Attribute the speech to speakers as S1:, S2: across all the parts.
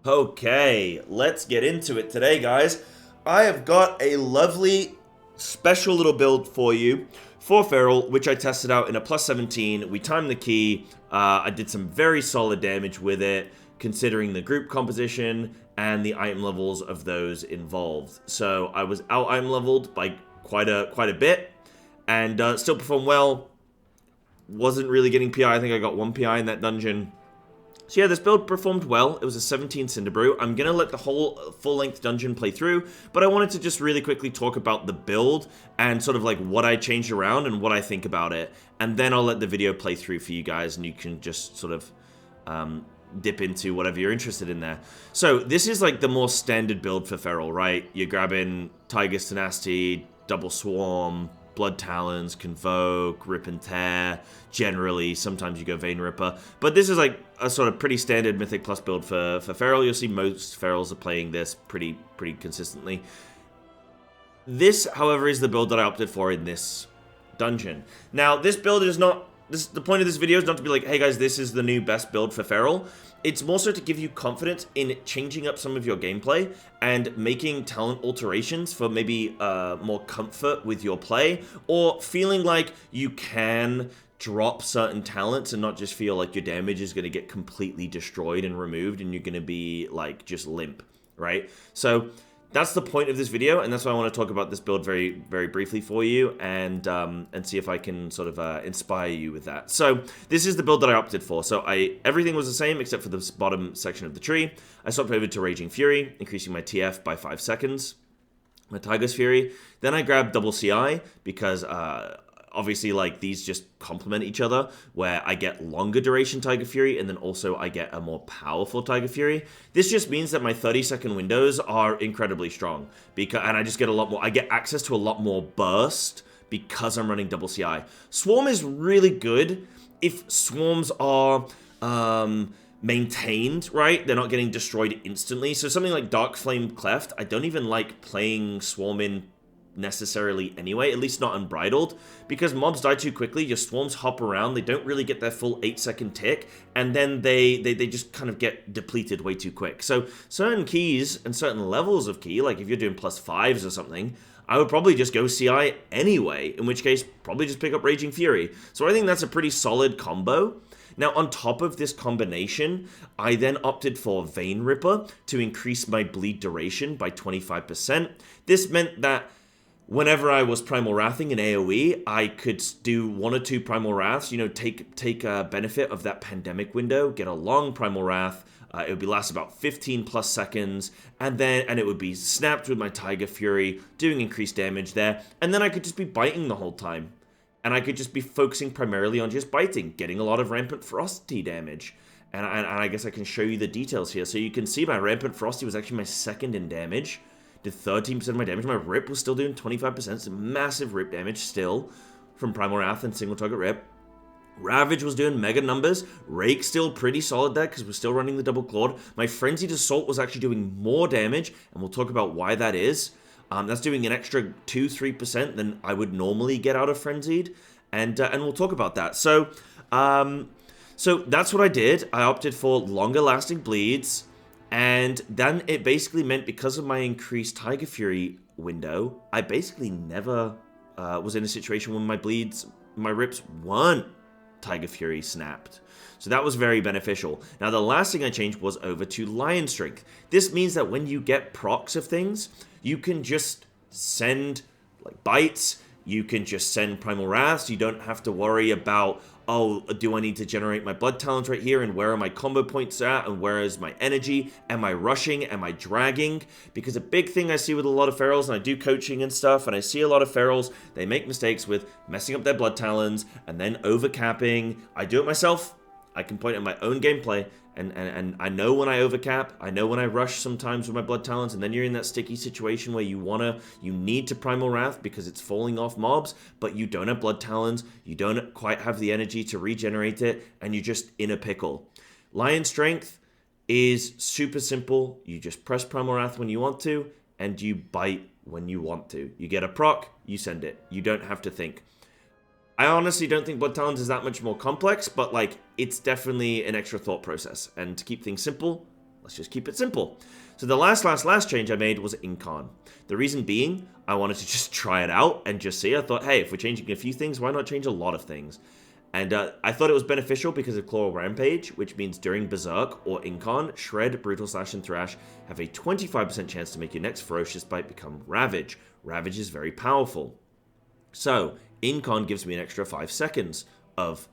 S1: Okay, let's get into it today, guys. I have got a lovely special little build for you for Feral, which I tested out in a plus 17. We timed the key. I did some very solid damage with it, considering the group composition and the item levels of those involved. So I was out item leveled by quite a bit, and still performed well. Wasn't really getting PI. I think I got 1 PI in that dungeon. So yeah, this build performed well. It was a 17 Cinderbrew. I'm going to let the whole full-length dungeon play through, but I wanted to just really quickly talk about the build and sort of like what I changed around and what I think about it. And then I'll let the video play through for you guys, and you can just sort of dip into whatever you're interested in there. So this is like the more standard build for Feral, right? You're grabbing Tiger's Tenacity, Double Swarm, Blood Talons, Convoke, Rip and Tear, generally. Sometimes you go Vein Ripper. But this is like a sort of pretty standard Mythic Plus build for Feral. You'll see most Ferals are playing this pretty consistently. This, however, is the build that I opted for in this dungeon. Now, this build is not... the point of this video is not to be like, hey guys, this is the new best build for Feral. It's more so to give you confidence in changing up some of your gameplay and making talent alterations for maybe more comfort with your play, or feeling like you can drop certain talents and not just feel like your damage is going to get completely destroyed and removed and you're going to be like just limp, right? So that's the point of this video, and that's why I want to talk about this build very briefly for you, and see if I can sort of inspire you with that. So this is the build that I opted for. So everything was the same except for the bottom section of the tree. I swapped over to Raging Fury, increasing my TF by 5 seconds. My Tiger's Fury. Then I grabbed double CI because obviously, like, these just complement each other, where I get longer duration Tiger Fury, and then also I get a more powerful Tiger Fury. This just means that my 30-second windows are incredibly strong, and I just get a lot more, I get access to a lot more burst because I'm running double CI. Swarm is really good if swarms are maintained, right? They're not getting destroyed instantly. So something like Dark Flame Cleft, I don't even like playing Swarm in necessarily anyway, at least not unbridled, because mobs die too quickly. Your swarms hop around, they don't really get their full 8-second tick, and then they just kind of get depleted way too quick. So certain keys and certain levels of key, like if you're doing +5s or something, I would probably just go CI anyway, in which case probably just pick up Raging Fury. So I think that's a pretty solid combo. Now, on top of this combination, I then opted for Vein Ripper to increase my bleed duration by 25%. This meant that whenever I was Primal Wrathing in AoE, I could do 1 or 2 Primal Wraths, you know, take benefit of that pandemic window, get a long Primal Wrath. It would last about 15 plus seconds, and it would be snapped with my Tiger Fury, doing increased damage there, and then I could just be biting the whole time. And I could just be focusing primarily on just biting, getting a lot of Rampant Frosty damage. And I guess I can show you the details here. So you can see my Rampant Frosty was actually my second in damage. Did 13% of my damage. My Rip was still doing 25%. So massive Rip damage still from Primal Wrath and single target Rip. Ravage was doing mega numbers. Rake still pretty solid there because we're still running the double clawed. My Frenzied Assault was actually doing more damage, and we'll talk about why that is. That's doing an extra 2-3% than I would normally get out of Frenzied, and we'll talk about that. So that's what I did. I opted for longer lasting bleeds, and then it basically meant because of my increased Tiger Fury window, I basically never was in a situation when my rips weren't Tiger Fury snapped. So that was very beneficial. Now the last thing I changed was over to Lion Strength. This means that when you get procs of things, you can just send like bites, you can just send Primal Wraths, you don't have to worry about, oh, do I need to generate my Blood Talons right here, and where are my combo points at, and where is my energy, am I rushing, am I dragging? Because a big thing I see with a lot of Ferals, and I do coaching and stuff, and I see a lot of Ferals, they make mistakes with messing up their Blood Talons, and then overcapping. I do it myself. I can point at my own gameplay, and I know when I overcap, I know when I rush sometimes with my Blood Talons, and then you're in that sticky situation where you need to Primal Wrath because it's falling off mobs, but you don't have Blood Talons, you don't quite have the energy to regenerate it, and you're just in a pickle. Lion Strength is super simple. You just press Primal Wrath when you want to, and you bite when you want to. You get a proc, you send it. You don't have to think. I honestly don't think Blood Talons is that much more complex, but like it's definitely an extra thought process. And to keep things simple, Let's just keep it simple. So the last change I made was Incon. The reason being, I wanted to just try it out and just see. I thought, hey, if we're changing a few things, why not change a lot of things? And I thought it was beneficial because of Chloral Rampage, which means during Berserk or Incon, Shred, Brutal Slash, and Thrash have a 25% chance to make your next Ferocious Bite become Ravage. Ravage is very powerful. So, Incon gives me an extra 5 seconds of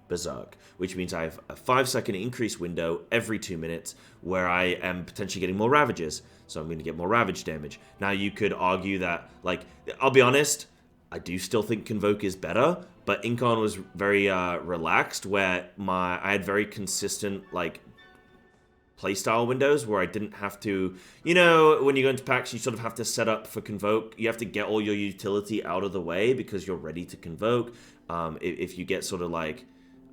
S1: Berserk, which means I have a 5-second increase window every 2 minutes where I am potentially getting more Ravages. So I'm going to get more Ravage damage. Now, you could argue that, like, I'll be honest, I do still think Convoke is better, but Incon was very relaxed, where I had very consistent, like, playstyle windows where I didn't have to, you know, when you go into packs, you sort of have to set up for Convoke. You have to get all your utility out of the way because you're ready to Convoke. If you get sort of like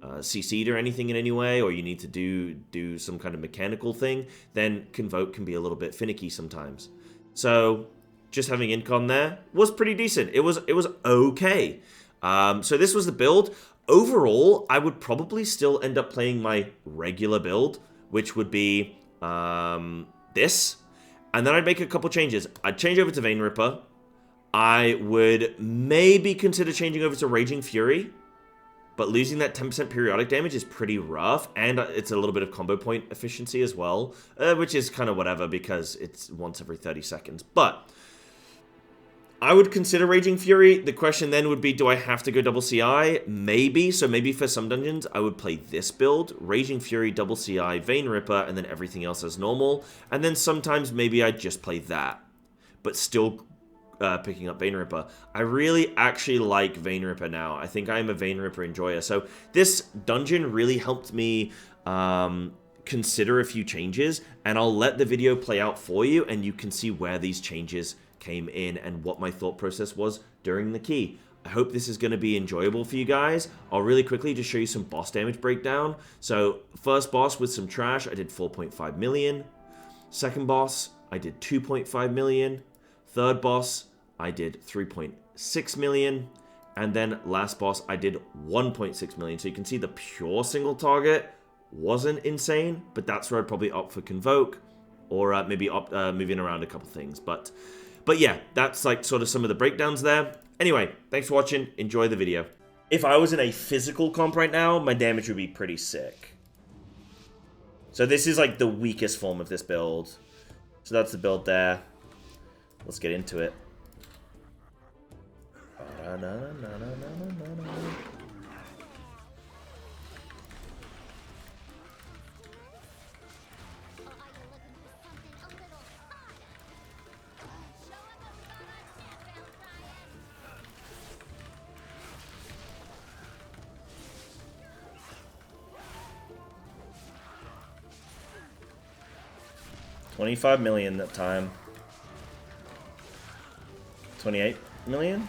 S1: CC'd or anything in any way, or you need to do some kind of mechanical thing, then Convoke can be a little bit finicky sometimes. So just having Incon there was pretty decent. It was okay. So this was the build. Overall, I would probably still end up playing my regular build, which would be this. And then I'd make a couple changes. I'd change over to Vein Ripper. I would maybe consider changing over to Raging Fury. But losing that 10% periodic damage is pretty rough. And it's a little bit of combo point efficiency as well. Which is kind of whatever because it's once every 30 seconds. But I would consider Raging Fury. The question then would be, do I have to go double CI? Maybe. So maybe for some dungeons, I would play this build. Raging Fury, double CI, Vein Ripper, and then everything else as normal. And then sometimes maybe I'd just play that. But still picking up Vein Ripper. I really actually like Vein Ripper now. I think I am a Vein Ripper enjoyer. So this dungeon really helped me consider a few changes. And I'll let the video play out for you, and you can see where these changes came in and what my thought process was during the key. I hope this is going to be enjoyable for you guys. I'll really quickly just show you some boss damage breakdown. So first boss with some trash, I did 4.5 million. Second boss, I did 2.5 million. Third boss, I did 3.6 million. And then last boss, I did 1.6 million. So you can see the pure single target wasn't insane, but that's where I'd probably opt for Convoke, or maybe opt moving around a couple things. But yeah, that's like sort of some of the breakdowns there. Anyway, thanks for watching. Enjoy the video. If I was in a physical comp right now, my damage would be pretty sick. So this is like the weakest form of this build. So that's the build there. Let's get into it. 25 million that time. 28 million?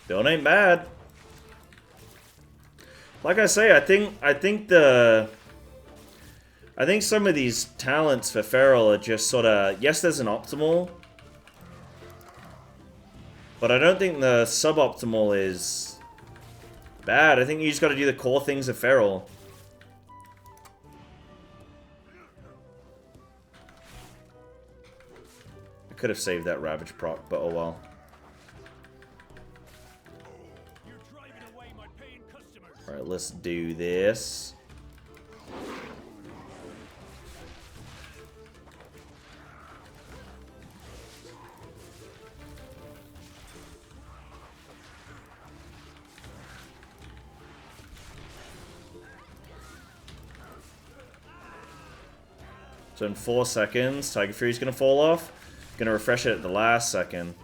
S1: Still ain't bad. Like I say, I think some of these talents for Feral are just sort of, yes, there's an optimal, but I don't think the suboptimal is bad. I think you just got to do the core things of Feral. I could have saved that Ravage proc, but oh well. Alright, let's do this. So in 4 seconds, Tiger Fury's gonna fall off. Gonna refresh it at the last second.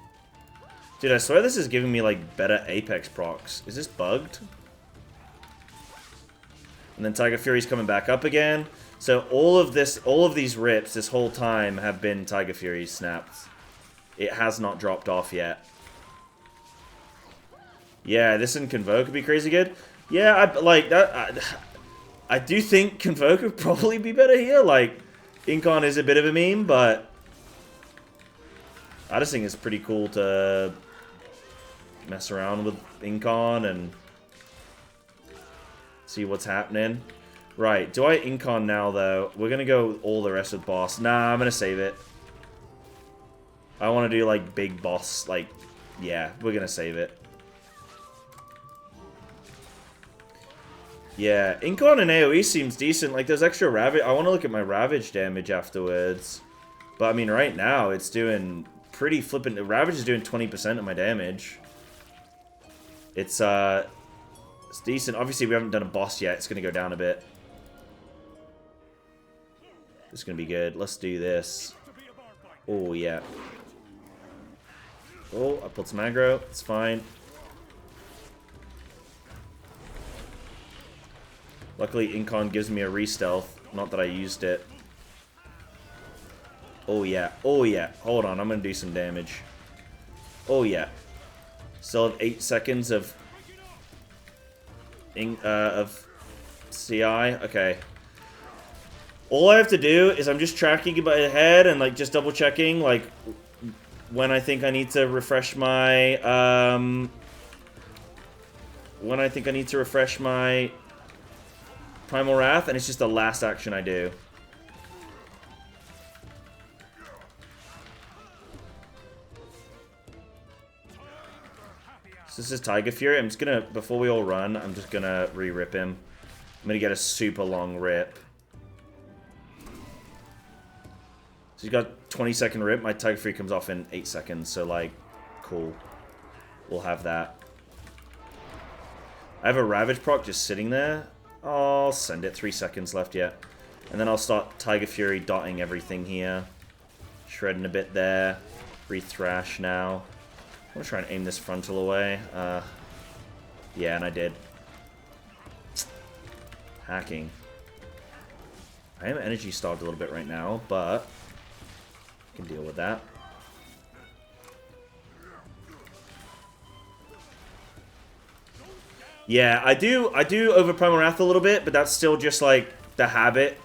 S1: Dude, I swear this is giving me like better Apex procs. Is this bugged? And then Tiger Fury's coming back up again. So all of these rips this whole time have been Tiger Fury snapped. It has not dropped off yet. Yeah, this in Convoke would be crazy good. Yeah, I do think Convoke would probably be better here. Like, Incon is a bit of a meme, but I just think it's pretty cool to mess around with Incon and see what's happening. Right, do I Incon now, though? We're gonna go all the rest with boss. Nah, I'm gonna save it. I want to do, like, big boss, like, yeah, we're gonna save it. Yeah, Incon and AoE seems decent. Like, there's extra Ravage. I want to look at my Ravage damage afterwards. But, I mean, right now, it's doing pretty flippant. Ravage is doing 20% of my damage. It's decent. Obviously, we haven't done a boss yet. It's going to go down a bit. It's going to be good. Let's do this. Oh, yeah. Oh, I pulled some aggro. It's fine. Luckily, Incon gives me a re-stealth. Not that I used it. Oh, yeah. Oh, yeah. Hold on. I'm going to do some damage. Oh, yeah. Still have 8 seconds of CI. Okay. All I have to do is I'm just tracking it by head and, like, just double-checking, like, when I think I need to refresh my, when I think I need to refresh my Primal Wrath, and it's just the last action I do. So this is Tiger Fury. I'm just gonna, before we all run, I'm just gonna re-rip him. I'm gonna get a super long rip. So he's got 20-second rip. My Tiger Fury comes off in 8 seconds, so, like, cool. We'll have that. I have a Ravage proc just sitting there. I'll send it. 3 seconds left yet. And then I'll start Tiger Fury dotting everything here. Shredding a bit there. Re-thrash now. I'm going to try and aim this frontal away. Yeah, and I did. Hacking. I am energy starved a little bit right now, but I can deal with that. Yeah, I do over Primal Wrath a little bit, but that's still just, like, the habit.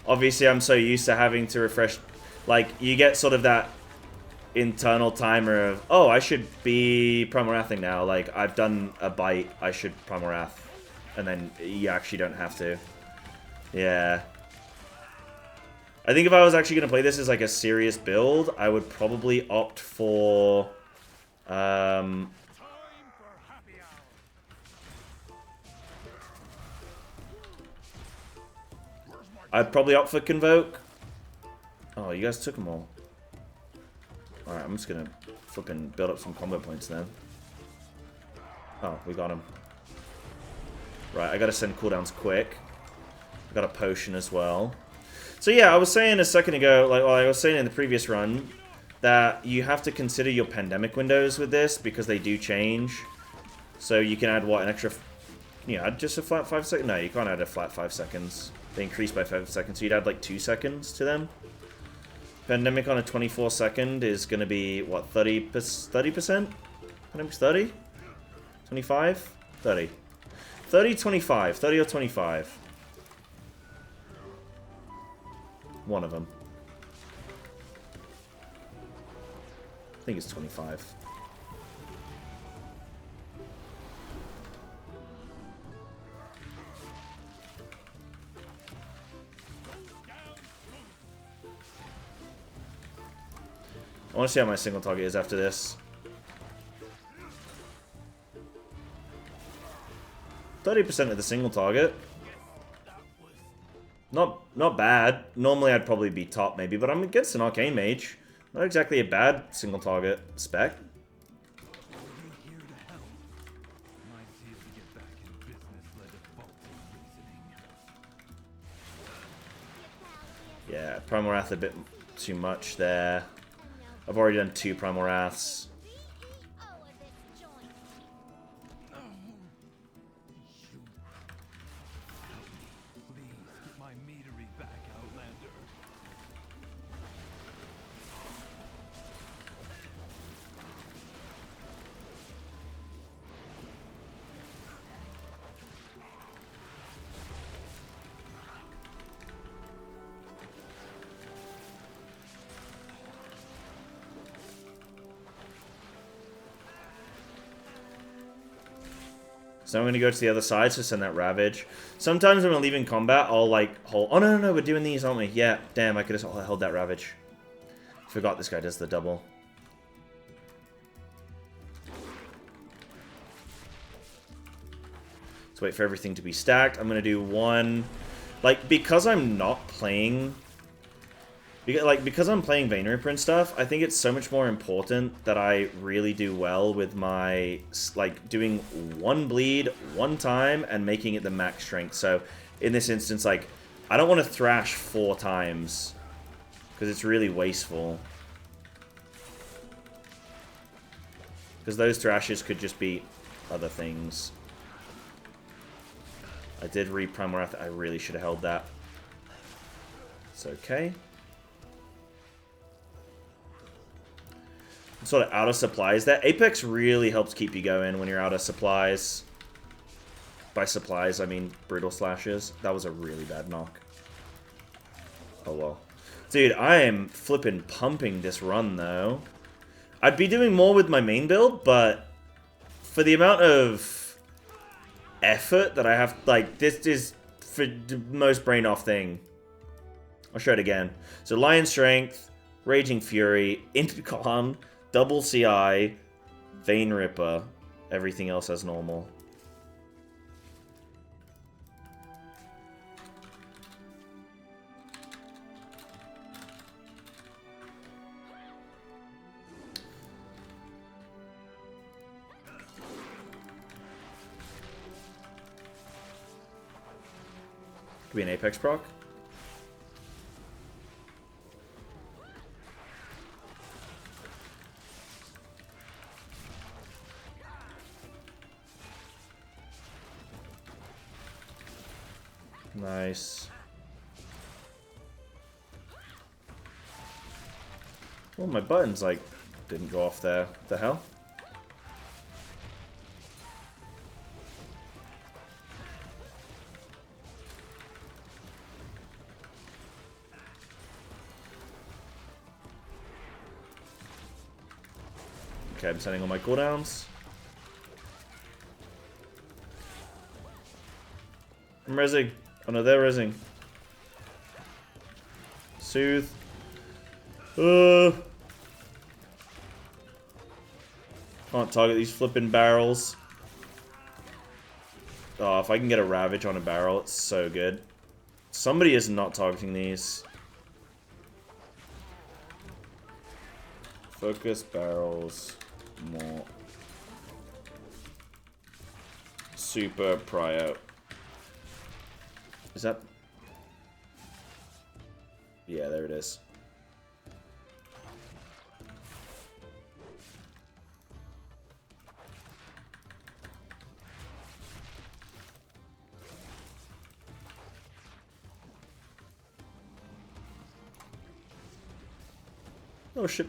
S1: Obviously, I'm so used to having to refresh. Like, you get sort of that internal timer of, oh, I should be Primal Wrathing now. Like, I've done a bite, I should Primal Wrath. And then you actually don't have to. Yeah. I think if I was actually going to play this as, like, a serious build, I would probably opt for... I'd probably opt for Convoke. Oh, you guys took them all. Alright, I'm just gonna flipping build up some combo points then. Oh, we got him. Right, I gotta send cooldowns quick. I got a potion as well. So yeah, I was saying a second ago, like, well, I was saying in the previous run, that you have to consider your pandemic windows with this, because they do change. So you can add, what, an extra... Yeah, just a flat 5 seconds? No, you can't add a flat 5 seconds. They increase by 5 seconds, so you'd add like 2 seconds to them. Pandemic on a 24-second is going to be, what, 30%? 30%? 30? 25? 30. 30, 25. 30 or 25. One of them. I think it's 25. I want to see how my single target is after this. 30% of the single target. Not bad. Normally I'd probably be top maybe, but I'm against an Arcane Mage. Not exactly a bad single target spec. Yeah, Primal Wrath a bit too much there. I've already done 2 Primal Wraths. So I'm going to go to the other side to send that Ravage. Sometimes when we're leaving combat, I'll like hold... Oh, no, we're doing these, aren't we? Yeah, damn, I could have held that Ravage. Forgot this guy does the double. Let's wait for everything to be stacked. I'm going to do one... Like, because I'm not playing... Because I'm playing Vein Ripper and stuff, I think it's so much more important that I really do well with my, like, doing one bleed, one time, and making it the max strength. So, in this instance, like, I don't want to thrash 4 times, because it's really wasteful. Because those thrashes could just be other things. I did read Primal Wrath. I really should have held that. It's okay. Sort of out of supplies. That Apex really helps keep you going when you're out of supplies. By supplies, I mean brutal slashes. That was a really bad knock. Oh well. Dude, I am flipping pumping this run though. I'd be doing more with my main build, but for the amount of effort that I have, like, this is for the most brain off thing. I'll show it again. So Lion Strength, Raging Fury, Incon, Double CI, Vein Ripper, everything else as normal. Could be an Apex proc. Nice. Well, my buttons, like, didn't go off there. What the hell? Okay, I'm sending all my cooldowns. I'm rezzing. Oh no, they're rezzing. Soothe. Can't target these flipping barrels. Oh, if I can get a Ravage on a barrel, it's so good. Somebody is not targeting these. Focus barrels more. Super prio. Is that... Yeah, there it is. Oh shit.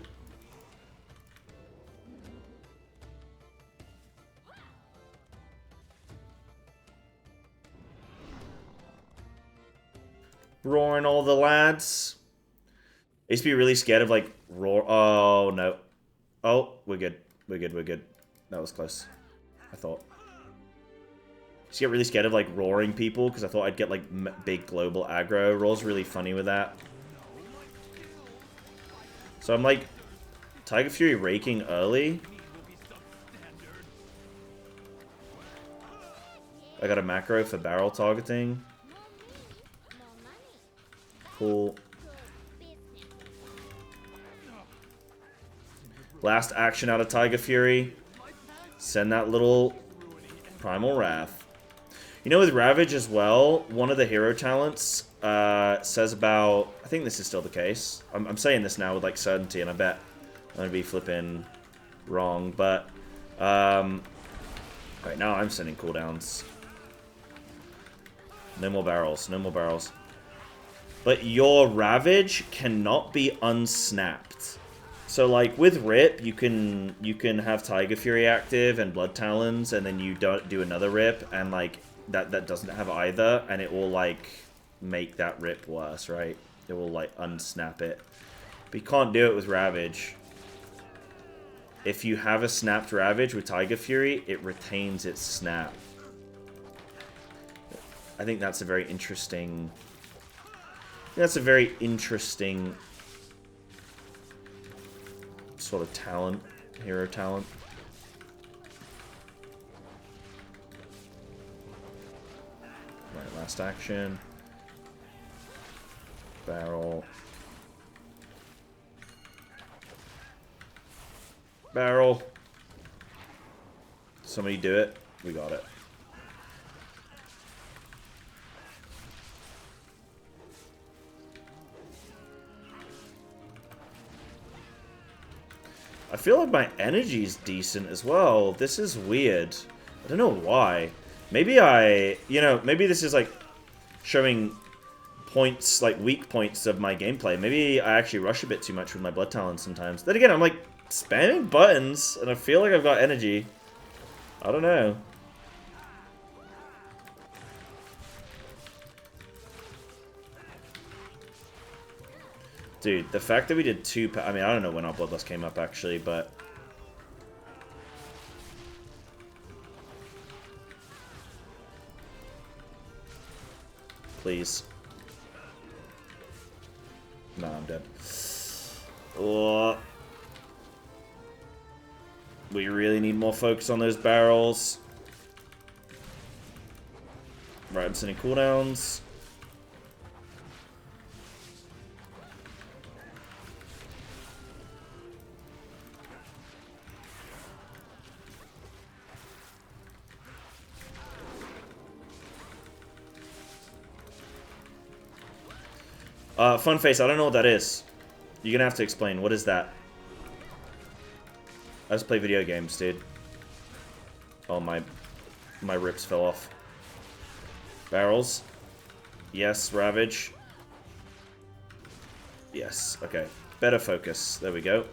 S1: Roaring all the lads. I used to be really scared of, like, roar. Oh, no. Oh, we're good. We're good, we're good. That was close. I thought. I used to get really scared of, like, roaring people, because I thought I'd get, like, big global aggro. Roar's really funny with that. So I'm, like, Tiger Fury raking early. I got a macro for barrel targeting. Cool. Last action out of Tiger Fury. Send that little Primal Wrath. You know, with Ravage as well, one of the hero talents says about... I think this is still the case. I'm saying this now with, like, certainty, and I bet I'm going to be flipping wrong. But, right now I'm sending cooldowns. No more barrels. No more barrels. But your Ravage cannot be unsnapped. So, like, with Rip, you can have Tiger Fury active and Blood Talons, and then you don't do another Rip, and, like, that doesn't have either, and it will, like, make that Rip worse, right? It will, like, unsnap it. But you can't do it with Ravage. If you have a snapped Ravage with Tiger Fury, it retains its snap. I think that's a very interesting... That's a very interesting sort of talent, hero talent. Right, last action. Barrel. Barrel. Somebody do it. We got it. I feel like my energy is decent as well. This is weird. I don't know why. Maybe maybe this is like showing points, like weak points of my gameplay. Maybe I actually rush a bit too much with my blood talents sometimes. Then again, I'm like spamming buttons and I feel like I've got energy. I don't know. Dude, the fact that we did two... I mean, I don't know when our Bloodlust came up, actually, but... Please. No, I'm dead. Oh. We really need more focus on those barrels. Right, I'm sending cooldowns. Fun face, I don't know what that is. You're gonna have to explain. What is that? I just play video games, dude. Oh, my rips fell off. Barrels. Yes, Ravage. Yes, okay. Better focus. There we go.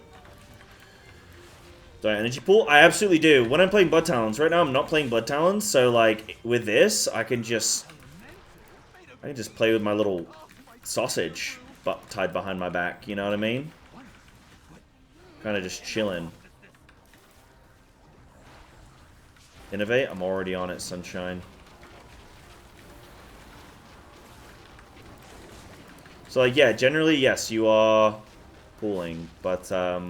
S1: Do I energy pool? I absolutely do. When I'm playing Blood Talons. Right now I'm not playing Blood Talons, so like with this, I can just play with my little sausage tied behind my back, you know what I mean? Kind of just chilling. Innovate? I'm already on it, Sunshine. So, like, yeah, generally, yes, you are pooling, but, I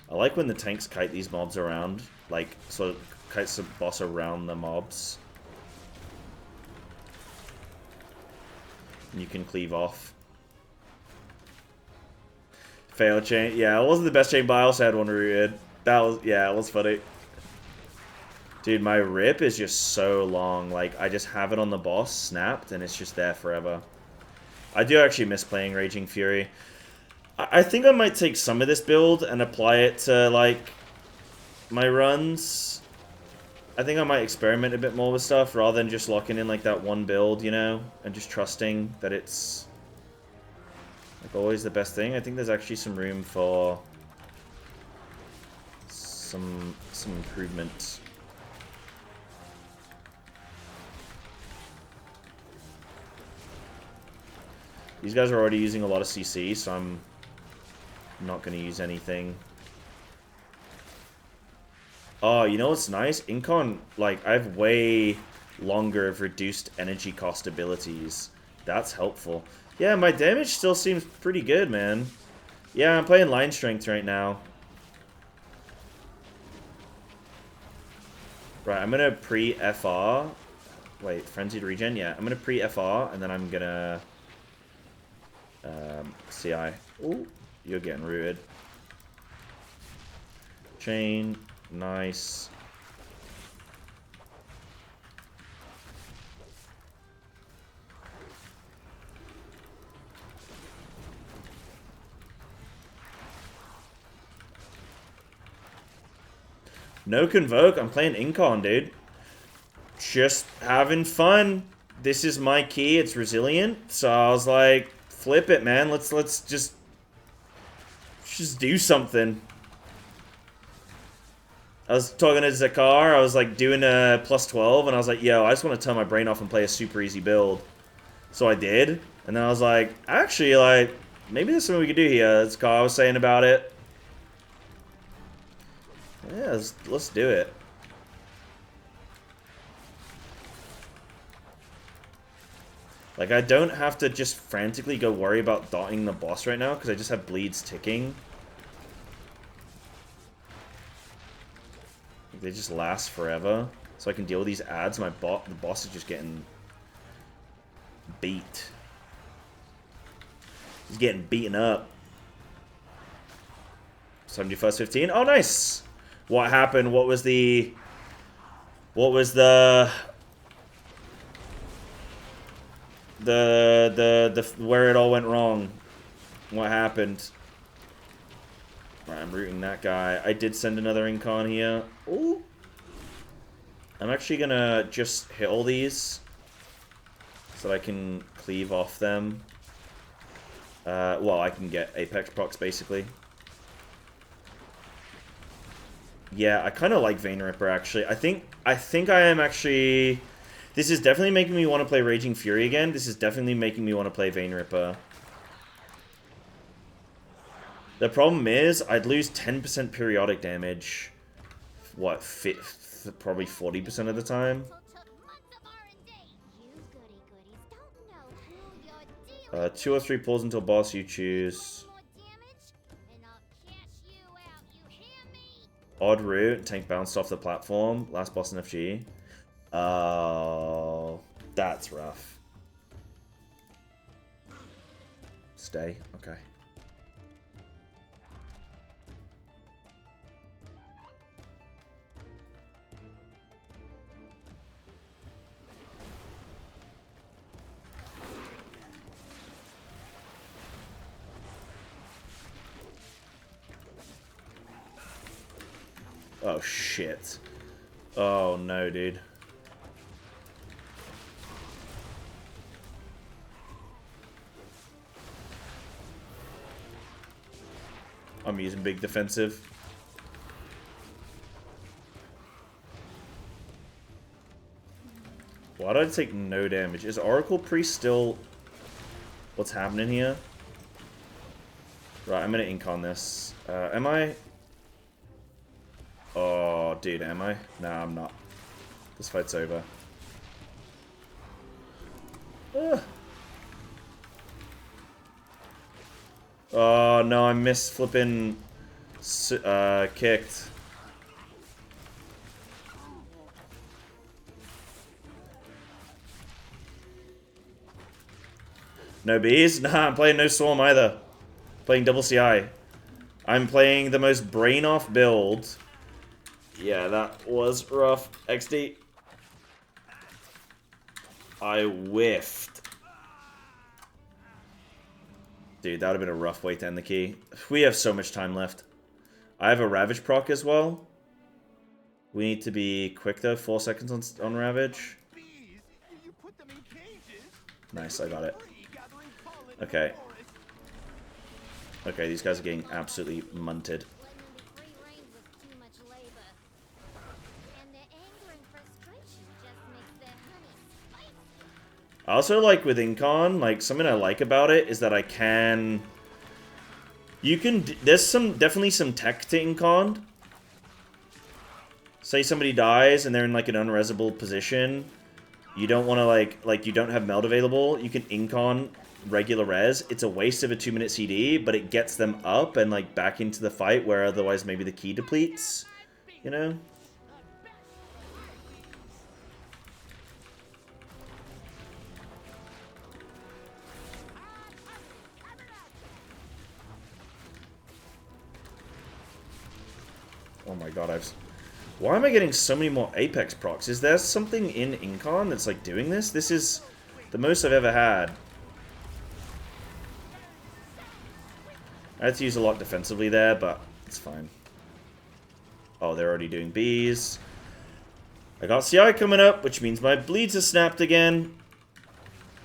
S1: like when the tanks kite these mobs around, like, sort of kites the boss around the mobs. And you can cleave off. Fail chain. Yeah, it wasn't the best chain, but I also had one rooted. That was, yeah, it was funny. Dude, my rip is just so long. Like, I just have it on the boss, snapped, and it's just there forever. I do actually miss playing Raging Fury. I think I might take some of this build and apply it to, like, my runs. I think I might experiment a bit more with stuff rather than just locking in, like, that one build, you know? And just trusting that it's, like, always the best thing. I think there's actually some room for some improvement. These guys are already using a lot of CC, so I'm not going to use anything. Oh, you know what's nice? Incon, like, I have way longer of reduced energy cost abilities. That's helpful. Yeah, my damage still seems pretty good, man. Yeah, I'm playing line strength right now. Right, I'm going to pre-FR. Wait, frenzied regen? Yeah, I'm going to pre-FR, and then I'm going to... CI. Ooh, you're getting rooted. Chain. Nice. No Convoke. I'm playing Incon, dude. Just having fun. This is my key. It's resilient. So I was like, flip it, man. Let's just do something. I was talking to Zakar. I was like doing a +12, and I was like, yo, I just want to turn my brain off and play a super easy build. So I did, and then I was like, actually, like, maybe there's something we could do here. Zakar was saying about it. Yeah, let's do it. Like, I don't have to just frantically go worry about dotting the boss right now, because I just have bleeds ticking. They just last forever. So I can deal with these ads. The boss is just getting beat. He's getting beaten up. 71st 15. Oh, nice! What happened? What was the... where it all went wrong? What happened? Right, I'm rooting that guy. I did send another Incon here. Ooh. I'm actually gonna just hit all these so that I can cleave off them. Well, I can get Apex procs basically. Yeah, I kind of like Vein Ripper actually. I think I am actually. This is definitely making me want to play Raging Fury again. This is definitely making me want to play Vein Ripper. The problem is, I'd lose 10% periodic damage. What, probably 40% of the time? 2 or 3 pulls until boss you choose. Odd route, tank bounced off the platform. Last boss in FG. Oh, that's rough. Stay, okay. Oh, shit. Oh, no, dude. I'm using big defensive. Why did I take no damage? Is Oracle Priest still... what's happening here? Right, I'm gonna Incon this. Am I... oh, dude, am I? Nah, I'm not. This fight's over. Ah. Oh, no, I missed flipping... kicked. No bees? Nah, I'm playing no Swarm either. Playing double CI. I'm playing the most brain-off build. Yeah, that was rough. XD. I whiffed. Dude, that would have been a rough way to end the key. We have so much time left. I have a Ravage proc as well. We need to be quick though. 4 seconds on Ravage. Nice, I got it. Okay. Okay, these guys are getting absolutely munted. I also like with Incon, like something I like about it is that I can... there's definitely some tech to Incon. Say somebody dies and they're in like an unresable position. You don't want to like you don't have meld available. You can Incon regular res. It's a waste of a 2-minute CD, but it gets them up and like back into the fight where otherwise maybe the key depletes. You know? Oh my god, why am I getting so many more Apex procs? Is there something in Incon that's like doing this? This is the most I've ever had. I had to use a lot defensively there, but it's fine. Oh, they're already doing bees. I got CI coming up, which means my bleeds are snapped again.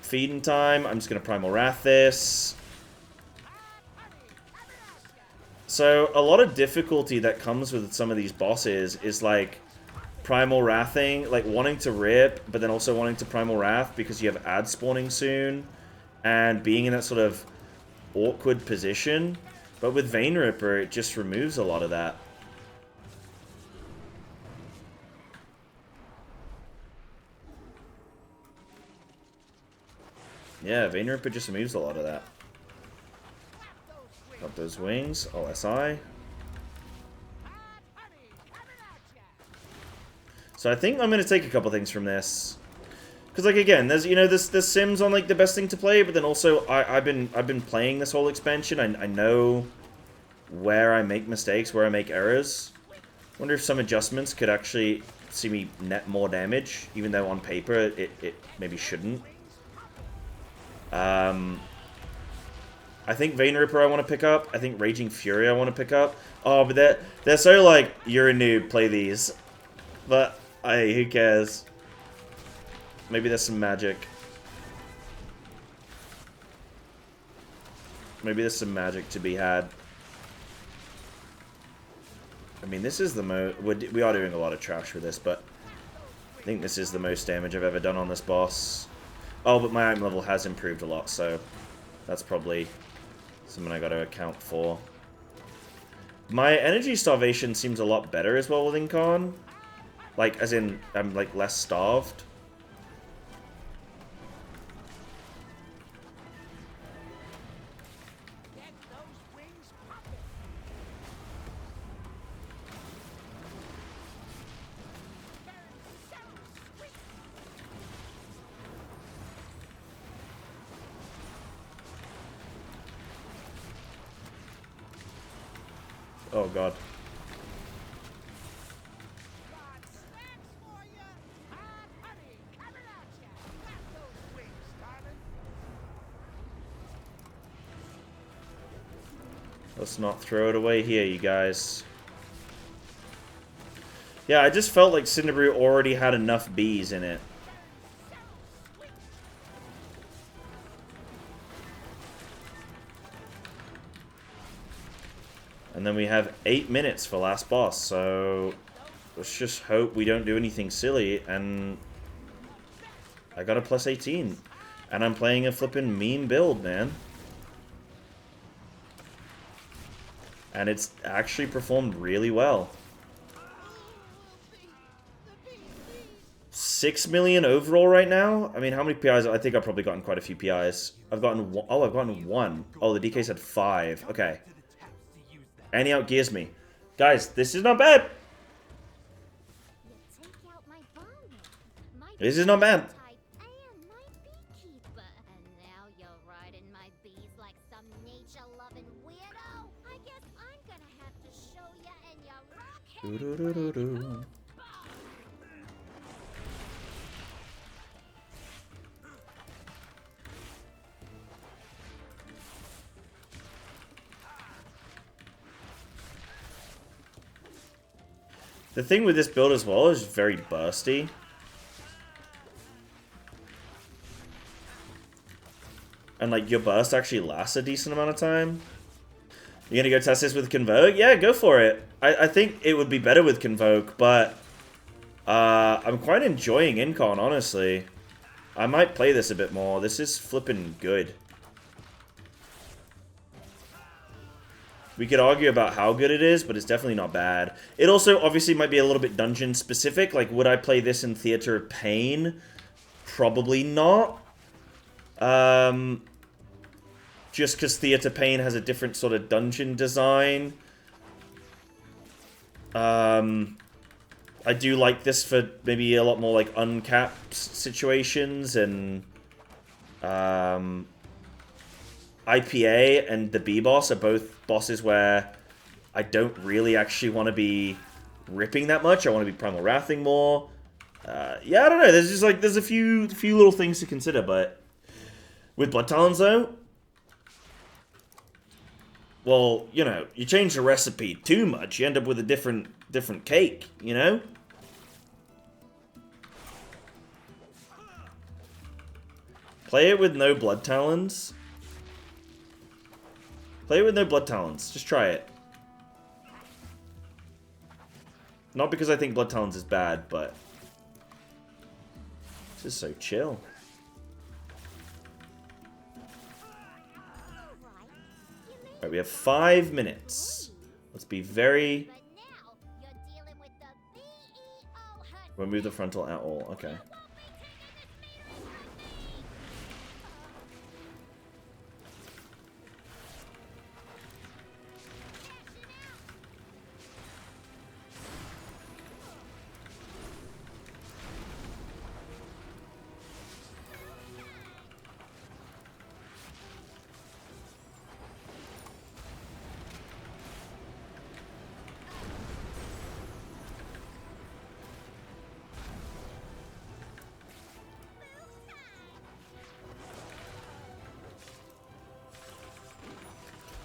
S1: Feeding time. I'm just going to Primal Wrath this. So, a lot of difficulty that comes with some of these bosses is, like, Primal Wrathing, like, wanting to rip, but then also wanting to Primal Wrath because you have ads spawning soon, and being in that sort of awkward position. But with Vein Ripper, it just removes a lot of that. Yeah, Vein Ripper just removes a lot of that. Got those wings. Oh, SI. So I think I'm going to take a couple things from this. Because, like, again, there's, you know, there's Sims on, like, the best thing to play, but then also I've been playing this whole expansion. I know where I make mistakes, where I make errors. Wonder if some adjustments could actually see me net more damage, even though on paper it maybe shouldn't. I think Vein Ripper I want to pick up. I think Raging Fury I want to pick up. Oh, but they're so, like, you're a noob, play these. But, hey, who cares? Maybe there's some magic. Maybe there's some magic to be had. I mean, this is the most... We are doing a lot of trash with this, but... I think this is the most damage I've ever done on this boss. Oh, but my item level has improved a lot, so... That's probably something I gotta account for. My energy starvation seems a lot better as well with Incon. Like, as in, I'm, like, less starved. Oh, God. Let's not throw it away here, you guys. Yeah, I just felt like Cinderbrew already had enough bees in it. And then we have 8 minutes for last boss, so let's just hope we don't do anything silly, and I got a plus 18. And I'm playing a flippin' meme build, man. And it's actually performed really well. 6 million overall right now? I mean, how many PIs? I think I've probably gotten quite a few PIs. I've gotten one. Oh, I've gotten one. Oh, the DK said 5. Okay. And he outgears me. Guys, this is not bad. This is not bad. The thing with this build as well is very bursty. And like your burst actually lasts a decent amount of time. You're gonna go test this with Convoke? Yeah, go for it. I think it would be better with Convoke, but I'm quite enjoying Incon, honestly. I might play this a bit more. This is flippin' good. We could argue about how good it is, but it's definitely not bad. It also obviously might be a little bit dungeon specific. Like, would I play this in Theater of Pain? Probably not. Just because Theater Pain has a different sort of dungeon design. I do like this for maybe a lot more like uncapped situations, and IPA and the B-Boss are both bosses where I don't really actually want to be ripping that much. I want to be Primal Wrathing more. Yeah, I don't know. There's just like, there's a few little things to consider, but with Blood Talons though, well, you know, you change the recipe too much, you end up with a different cake, you know? Play it with no Blood Talons. Play it with no Blood Talons. Just try it. Not because I think Blood Talons is bad, but this is so chill. Alright, we have 5 minutes. Let's be very... Remove the frontal at all. Okay.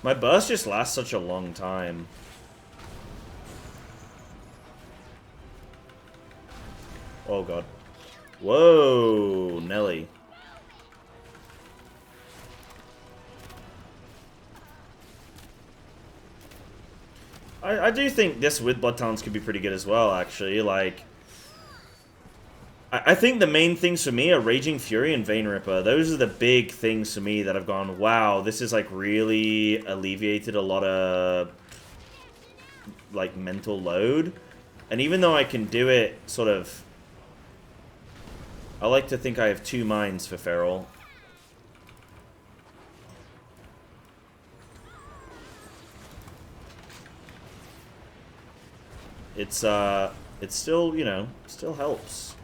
S1: My burst just lasts such a long time. Oh god. Whoa, Nelly. I do think this with Blood Talents could be pretty good as well, actually. Like, I think the main things for me are Raging Fury and Vein Ripper. Those are the big things for me that have gone, wow, this has, like, really alleviated a lot of, like, mental load. And even though I can do it sort of... I like to think I have two minds for Feral. It's still, you know, still helps.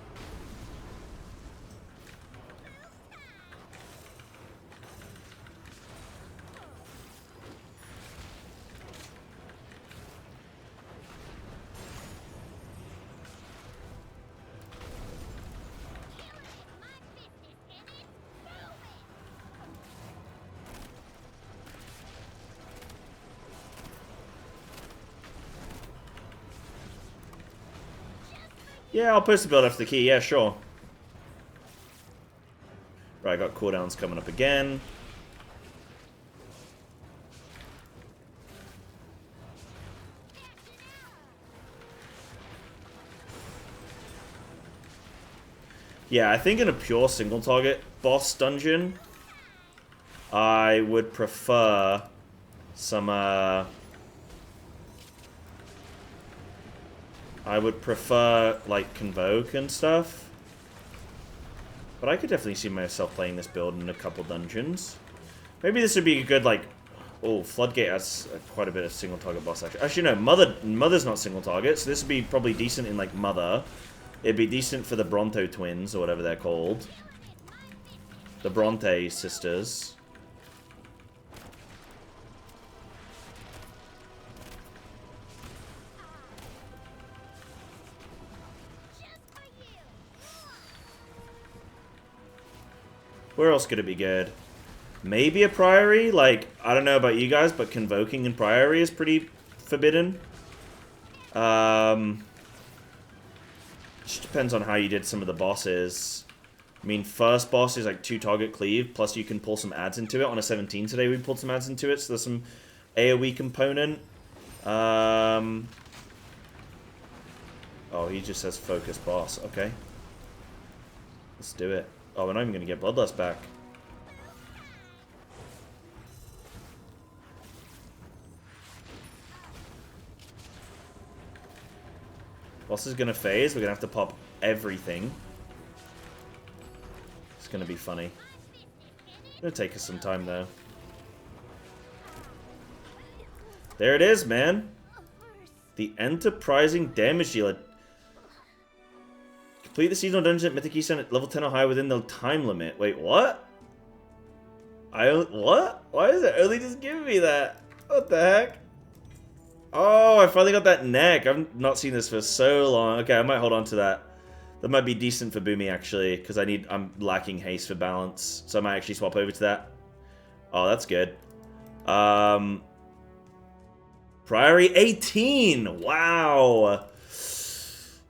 S1: Yeah, I'll post the build after the key, yeah, sure. Right, I got cooldowns coming up again. Yeah, I think in a pure single target boss dungeon, I would prefer some, I would prefer, like, Convoke and stuff. But I could definitely see myself playing this build in a couple dungeons. Maybe this would be a good, like... Oh, Floodgate has quite a bit of single-target boss, actually. Actually, no, Mother's not single-target, so this would be probably decent in, like, Mother. It'd be decent for the Bronto twins, or whatever they're called. The Bronte sisters. Where else could it be good? Maybe a Priory? Like, I don't know about you guys, but Convoking in Priory is pretty forbidden. Just depends on how you did some of the bosses. I mean, first boss is like 2-target cleave, plus you can pull some adds into it. On a 17 today, we pulled some adds into it, so there's some AoE component. Oh, he just says focus boss. Okay. Let's do it. Oh, we're not even going to get Bloodlust back. Boss is going to phase. We're going to have to pop everything. It's going to be funny. It's going to take us some time, though. There it is, man. The Enterprising Damage Dealer. Complete the seasonal dungeon at Mythic Eastern at level 10 or higher within the time limit. Wait, what? What? Why is it only just giving me that? What the heck? Oh, I finally got that neck. I've not seen this for so long. Okay, I might hold on to that. That might be decent for Boomy, actually, because I'm lacking haste for balance. So I might actually swap over to that. Oh, that's good. Priory 18! Wow!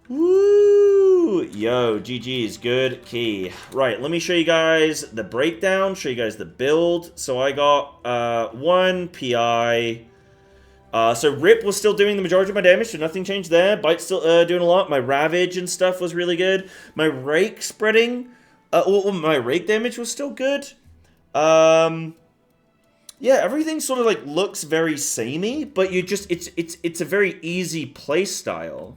S1: Woo! Yo, GG's, good key. Right, let me show you guys the breakdown, show you guys the build. So I got 1 PI. So Rip was still doing the majority of my damage, so nothing changed there. Bite's still doing a lot. My Ravage and stuff was really good. My Rake spreading, my Rake damage was still good. Yeah, everything sort of like looks very samey, but you just it's a very easy play style.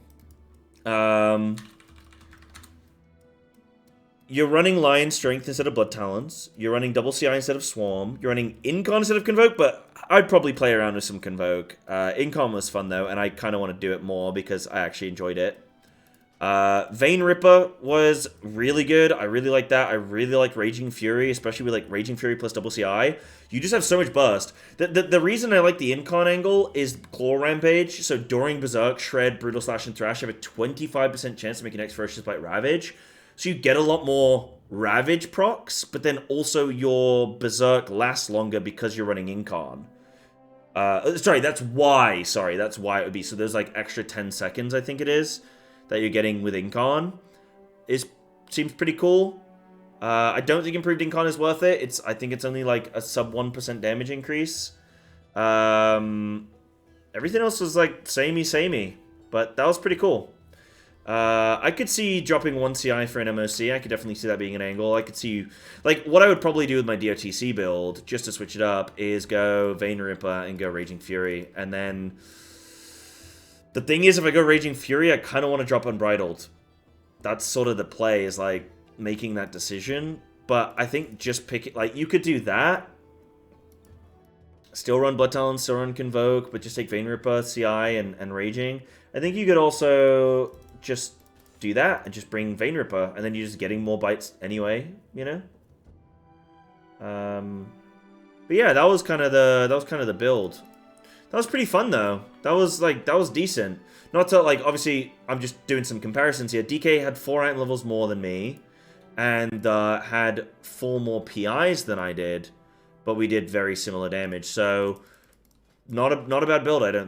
S1: You're running Lion Strength instead of Blood Talons. You're running double CI instead of Swarm. You're running Incon instead of Convoke, but I'd probably play around with some Convoke. Incon was fun, though, and I kind of want to do it more because I actually enjoyed it. Vein Ripper was really good. I really like that. I really like Raging Fury, especially with like Raging Fury plus double CI. You just have so much burst. The reason I like the Incon angle is Claw Rampage. So during Berserk, Shred, Brutal Slash, and Thrash, you have a 25% chance to make an next Ferocious Bite Ravage. So you get a lot more Ravage procs, but then also your Berserk lasts longer because you're running Incon. Sorry, that's why. Sorry, that's why it would be. So there's like extra 10 seconds, I think it is, that you're getting with Incon. Seems pretty cool. I don't think improved Incon is worth it. I think it's only like a sub 1% damage increase. Everything else was like samey, but that was pretty cool. I could see dropping 1 CI for an MOC. I could definitely see that being an angle. I could see, like, what I would probably do with my DOTC build, just to switch it up, is go Vein Ripper and go Raging Fury. And then, the thing is, if I go Raging Fury, I kind of want to drop Unbridled. That's sort of the play, is, like, making that decision. But I think just pick it, like, you could do that. Still run Blood Talon, still run Convoke, but just take Vein Ripper, CI, and Raging. I think you could also just do that and just bring Vein Ripper, and then you're just getting more bites anyway, you know? But yeah, that was kind of the build. That was pretty fun though. That was decent. Not to, like, obviously I'm just doing some comparisons here. DK had 4 item levels more than me, and had 4 more PIs than I did, but we did very similar damage. So not a bad build, I don't